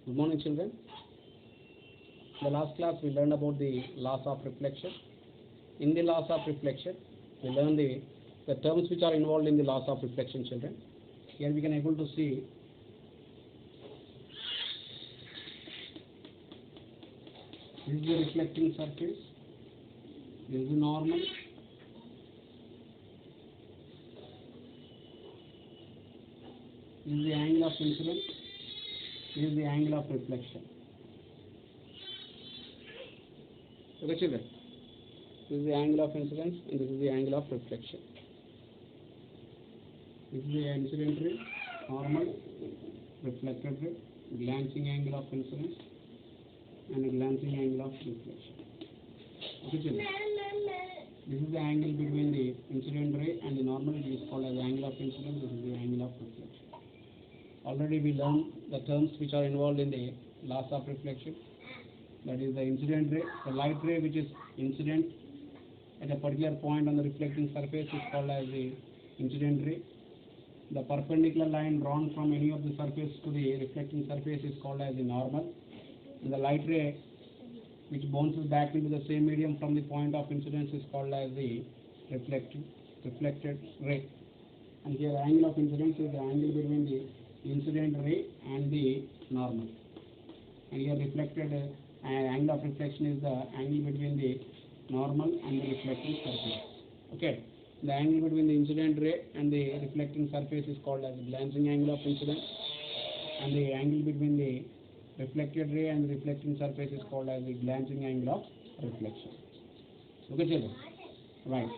Good morning, children. In the last class, we learned about the laws of reflection. In the laws of reflection, we learned the terms which are involved in the laws of reflection, children. Here we can able to see this is the reflecting surface, this is the normal, this is the angle of incidence, this is the angle of reflection. Okay, children. This is the angle of incidence and this is the angle of reflection. This is the incident ray, normal, reflected ray, glancing angle of incidence and a glancing angle of reflection. Okay, children. This is the angle between the incident ray and the normal. It is called as angle of incidence. This is the angle of reflection. Already we learned the terms which are involved in the laws of reflection. That is the incident ray, the light ray which is incident at a particular point on the reflecting surface is called as the incident ray. The perpendicular line drawn from any of the surface to the reflecting surface is called as the normal. And the light ray which bounces back into the same medium from the point of incidence is called as the reflected ray. And here angle of incidence is the angle between the incident ray and the normal. And here reflected angle of reflection is the angle between the normal and the reflecting surface. Okay. The angle between the incident ray and the reflecting surface is called as the glancing angle of incidence, and the angle between the reflected ray and the reflecting surface is called as the glancing angle of reflection. Okay, children? Right.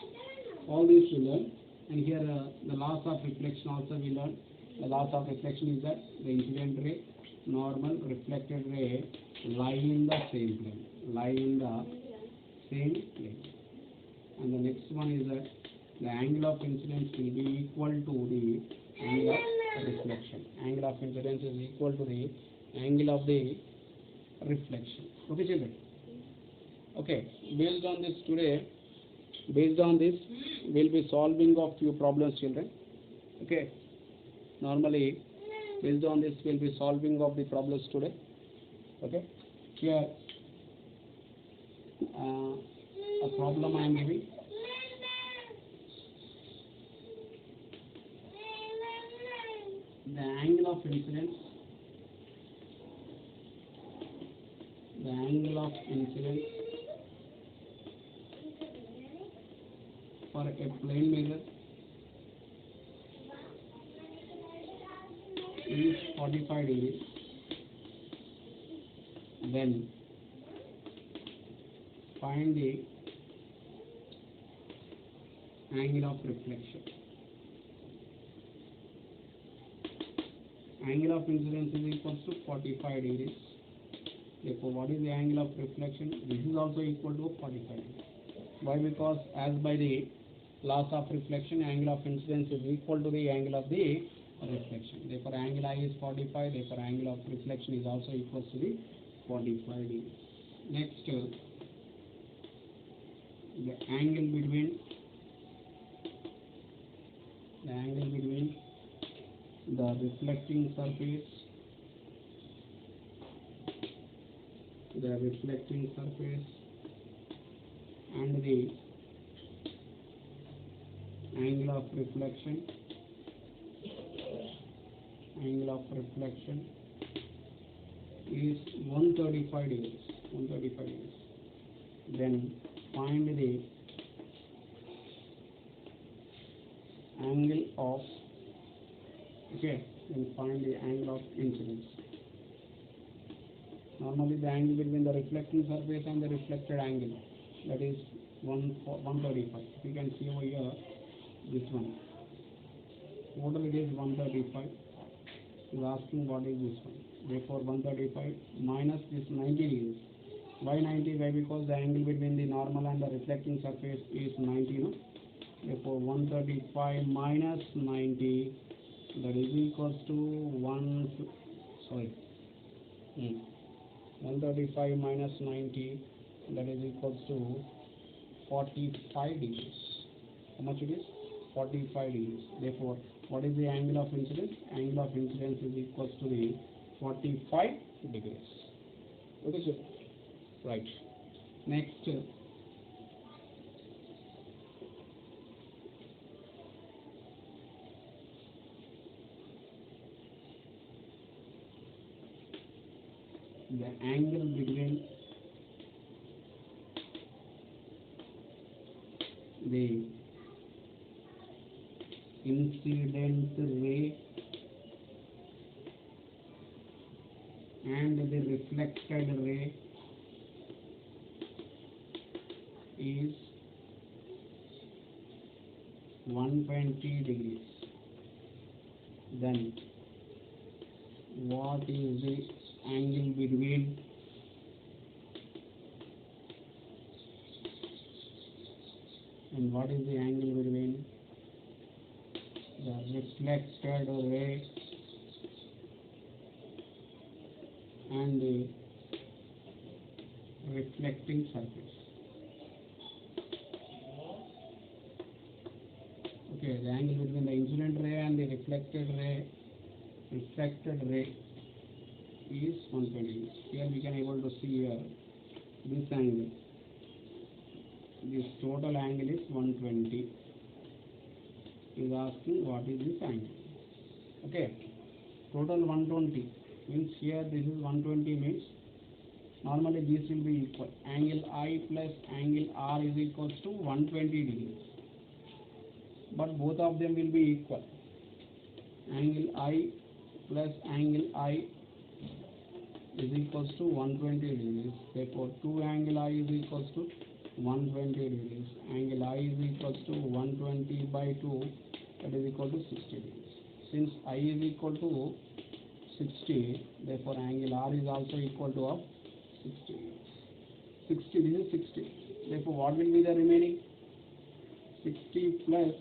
All these we learn, and here the laws of reflection also we learn. The laws of reflection is that the incident ray, normal, reflected ray lie in the same plane. Lie in the same plane. And the next one is that the angle of incidence will be equal to the angle of reflection. Angle of incidence is equal to the angle of the reflection. Okay, children? Okay, based on this we'll be solving of few problems, children. Okay, normally based on this we'll be solving of the problems today. Okay, here a problem I am giving. The angle of incidence for a plane mirror is 45 degrees. Then find the angle of reflection. Angle of incidence is equal to 45 degrees. Therefore, what is the angle of reflection? This is also equal to 45 degrees. Why? Because as by the laws of reflection, angle of incidence is equal to the angle of the reflection. Therefore, angle I is 45. Therefore, angle of reflection is also equal to the 45 degrees. Next, the angle between the reflecting surface and the angle of reflection is 135 degrees. Then find the angle of incidence. Normally the angle between the reflecting surface and the reflected angle, that is 135. You can see over here this one. Total it is 135. You are asking what is this one. Therefore 135 minus this 90 degrees. Why 90? Why? Because the angle between the normal and the reflecting surface is 90. No? Therefore 135 minus 90, that is equals to 135 minus 90, that is equals to 45 degrees. How much it is? 45 degrees. Therefore, what is the angle of incidence? Angle of incidence is equals to the 45 degrees. Okay, sir. Right. Next, the angle between the incident ray and the reflected ray is 120 degrees. Then what is the angle between the reflected ray and the reflecting surface? Okay, the angle between the incident ray and the reflected ray is 120. Here we can able to see here this angle. This total angle is 120. Is asking what is this angle. Okay, total 120 means here this is 120 means normally this will be equal. Angle I plus angle R is equals to 120 degrees. But both of them will be equal. Angle I plus angle I is equals to 120 degrees. Therefore, 2 angle I is equals to 120 degrees. Angle I is equals to 120 by 2, that is equal to 60 degrees. Since I is equal to 60, therefore angle R is also equal to of 60 degrees. 60, this is 60. Therefore, what will be the remaining? 60 plus,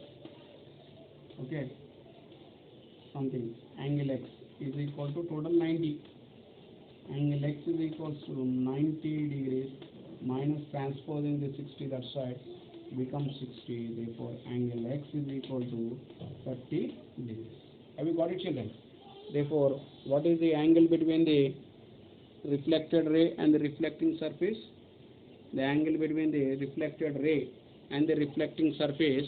okay, something, angle X is equal to total 90. Angle X is equals to 90 degrees minus transposing the 60 that side becomes 60. Therefore, angle X is equal to 30 degrees. Have you got it, children? Therefore, what is the angle between the reflected ray and the reflecting surface? The angle between the reflected ray and the reflecting surface